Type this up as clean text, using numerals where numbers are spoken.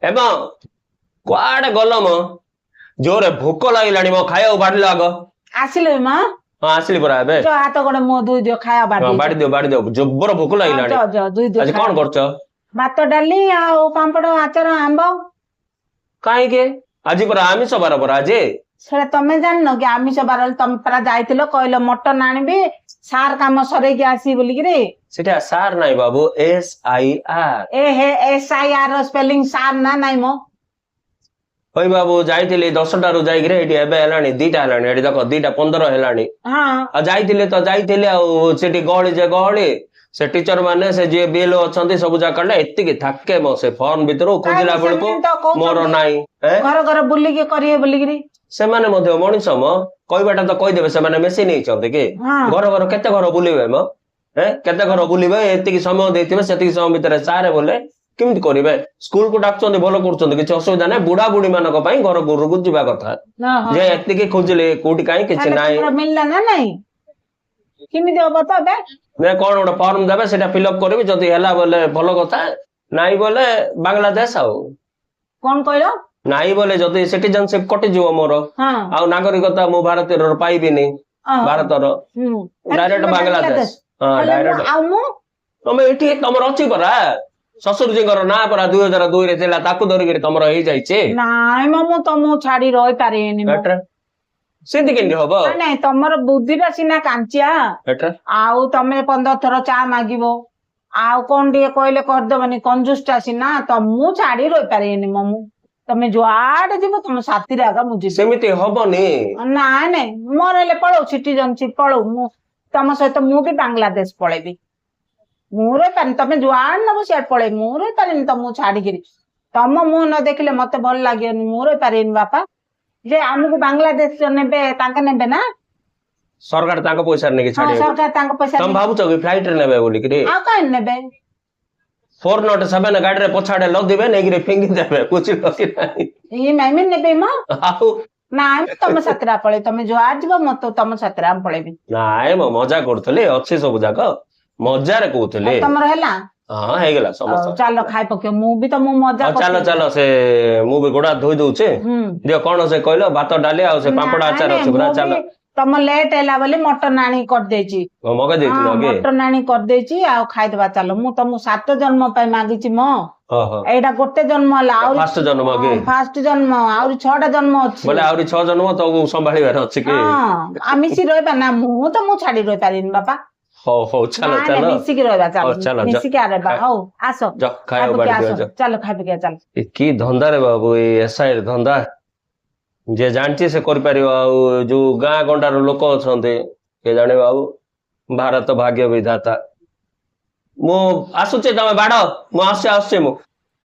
हेम कुआडे गल म जोरे भोक लागिलाणी म खाइବାକୁ ବାଢିଲ ଆଗ ଆସିଲେ ମା ହଁ ଆସିଲି ପରା ଏବେ ଯ ହାତ ଗୋଡେ ମୁହଁ ଧୋଇ ଦିଅ ଖାଇବା ହଁ ବାଢି ବାଢି ଦିଅ ଜବର ଭୋକ ଲାଗିଲାଣି ଧୋଇ ଦିଅ ଆଜି କଣ କରୁଛ ଭାତ ଡାଲି ଆଉ ପାମ୍ପଡ ଆଚାର ଆମ୍ବ କାହିଁକି ଆଜି ପରା ଆମିଷ ବାର ପରା ଆଜି ସେଟା ତମେ ଜାଣିନ କି ଆମିଷ ବାର ତମେ ପରା ଯାଇଥିଲ କହିଲ ମଟନ ଆଣିବି ସାର କାମ ସରେଇକି ଆସିବି ବୋଲିକିରି ସେଟା ସାର୍ ନାଇଁ ବାବୁ SIR ଏ ହେ SIR ର ସ୍ପେଲିଂ ସାର ନା ନାଇଁ ମୋ ହଇ ବାବୁ ଯାଇଥିଲି 10ଟାରୁ ଯାଇକିରି ଏଠି ଏବେ ହେଲାଣି 2ଟା ହେଲାଣି ଏଠି ଦେଖ 2:15 ହେଲାଣି ହଁ ଆଉ ଯାଇଥିଲି ଆଉ ସେଠି ଗହଳି ଯେ ଗହଳି ସେ ଟିଚର ମାନେ ସେ ଯିଏ ବିଏଲଓ ଅଛନ୍ତି ସବୁ ଯାକ ଏତିକି ଥାକେ ମୋ ସେ ଫର୍ମ ଭିତରୁ ଖୋଜିଲା ବେଳକୁ ମୋର ନାହିଁ ଘର ଘର ବୁଲିକି କରିବେ ବୋଲିକିରି ସେମାନେ ମଧ୍ୟ ମଣିଷ ମ କହିବାଟା ତ କହିଦେବେ ସେମାନେ ମେସିନ୍ ହେଇଛନ୍ତି କି ଘର ଘର କେତେ ଘର ବୁଲିବେ ମ କେତେ ଘର ବୁଲିବେ ଏତିକି ସମୟ ଦେଇଥିବେ ସେତିକି ସମୟ ଭିତରେ ସାରେ ବୋଲେ କେମିତି କରିବେ ସ୍କୁଲ କୁ ଡାକୁଛନ୍ତି ଭଲ କରୁଛନ୍ତି କିଛି ଅସୁବିଧା ନାହିଁ ବୁଢା ବୁଢୀ ମାନଙ୍କ ପାଇଁ ଘର ଘରକୁ ଯିବା କଥା ଯେ ଏତିକି ଖୋଜିଲେ କୋଉଠି କାହିଁ କିଛି ନାହିଁ ମିଳିଲା ନା ନାଇଁ କେମିତି ହବ ତ ଏବେ କଣ ଗୋଟେ ଫର୍ମ ଦେବେ ସେଟା ଫିଲଅପ କରିବି ଯଦି ହେଲା ବୋଲେ ଭଲ କଥା ନାଇଁ ବୋଲେ ବାଂଲାଦେଶ ଆଉ କଣ କହିଲ ନାଇଁ ବୋଲେ ଯଦି ସିଟିଜେନସିପ କଟିଯିବ ମୋର ଆଉ ନାଗରିକତା ମୁଁ ଭାରତୀୟ ପାଇବିନି ଭାରତର ଡାଇରେକ୍ଟ ବାଂଲାଦେଶ ତମେ ଏଠି ତମର ଅଛି ପରା ଶ୍ୱଶୁରଜୀଙ୍କର ନାଁ ପରା 2002 ରେ ଥିଲା ତାକୁ ଧରିକିରି ତମର ହେଇଯାଇଛି ନାଇଁ ମୁଁ ତମକୁ ଛାଡି ରହିପାରିବିନି ସେମିତି କେମିତି ହବ ନାଇଁ ତମର ବୁଦ୍ଧିଟା ସିନା କାଞ୍ଚିଆ ଆଉ ତମେ 15 ଥର ଚା ମାଗିବ ଆଉ କଣ ଟିକେ କହିଲେ କରିଦବନି କଞ୍ଜୁସଟା ସିନା ମୁଁ ଛାଡି ରହିପାରିବିନି ମୁଁ ତମେ ଯୁଆଡେ ଯିବ ତମ ସାଥିରେ ଆଗ ମୁଁ ଯିବି ସେମିତି ହବନି ନାଇଁ ନାଇଁ ମୋର ହେଲେ ପଳଉ ସିଟିଜନସିପ ପଳଉ ମୁଁ ତମ ସହିତ ମୁଁ ବି ବାଂଲାଦେଶ ପଳେଇବି ମୁଁ ରହିପାରିନି ତମେ ଯୁଆଡେ ନବ ସିଆଡେ ପଳେଇବି ମୁଁ ରହିପାରିନି ତମକୁ ଛାଡିକିରି ତମ ମୁହଁ ନ ଦେଖିଲେ ମତେ ଭଲ ଲାଗିବନି ମୁଁ ରହିପାରିବିନି ବାପା ଯେ ଆମକୁ ବାଂଲାଦେଶ ନେବେ ତାଙ୍କ ନେବେ ନା ସରକାର ତାଙ୍କ ପଇସାରେ ନେଇକି ଛାଡିବେ ସରକାର ତାଙ୍କ ପଇସା ତମେ ଭାବୁଛ କି ଫ୍ଲାଇଟ ରେ ନେବେ ବୋଲିକିରି ଆଉ କାହିଁ ନେବେ 407 ଗାଡିରେ ପଛଆଡେ ଲଦିବେ ନେଇକିରି ଫିଙ୍ଗି ଦେବେ ବୁଝିଲ କି ନାଇଁ ନେବେ ମ ଆଉ ନାଇଁ ତମ ସାଥିରେ ପଳେଇ ତମେ ଯୁଆଡେ ଯିବ ମତେ ତମ ସାଥିରେ ଆମେ ପଳେଇବି ନାଇଁ ମୁଁ ମଜା କରୁଥିଲି ଅଛି ସବୁ ଯାକ ମଜାରେ କହୁଥିଲି ତମର ହେଲା ହଁ ହେଇଗଲା ସମସ୍ତ ଚାଲ ଖାଇ ପକେଇବ ମୁଁ ବି ତ ମୁଁ ମଜା ଚାଲ ସେ ମୁଁ ବି ଗୋଡା ଧୋଇ ଦଉଛି ଦିଅ କଣ ସେ କହିଲ ଭାତ ଡାଲି ଆଉ ସେ ପାମ୍ପଡ ଆଚାର ଅଛି ପୁରା ଚାଲ ତମ ଲେଟ୍ ହେଲା ବୋଲି ମଟନ ଆଣି କରିଦେଇଛି ମଗେଇ ଦେଇଥିଲ ମଟନ ଆଣି କରିଦେଇଛି ଆଉ ଖାଇଦବା ଚାଲ ମୁଁ ତମକୁ 7 ଜନ୍ମ ପାଇଁ ମାଗିଛି ମ ଏଇଟା ଗୋଟେ ଜନ୍ମ ହେଲା ଆହୁରି ଫାଷ୍ଟ ଜନ୍ମ ଆହୁରି 6ଟା ଜନ୍ମ ଅଛି ବୋଲେ ଆହୁରି 6 ଜନ୍ମ ତ ସମ୍ଭାଳିବାର ଅଛି କି ମିଶି ରହିବା ନା ମୁଁ ଛାଡି ରହିପାରିନି ବାପା ହଉ ଚାଲ ମିଶିକି ରହିବା ଚାଲ ମିଶିକି ରହିବା ହଉ ଆସ ଚାଲ ଖାଇପିକି ଚାଲ କି ଧନ୍ଦାରେ ବାବୁ ଏଇ SIR ଧନ୍ଦା ଯିଏ ଜାଣିଛି ସେ କରିପାରିବ ଆଉ ଯୋଉ ଗାଁ ଗଣ୍ଡାର ଲୋକ ଅଛନ୍ତି କିଏ ଜାଣିବ ଆଉ ଭାରତ ଭାଗ୍ୟ ବିଧାତା ମୁଁ ଆସୁଛି ତମେ ବାଡ ମୁଁ ଆସୁଛି ମୁଁ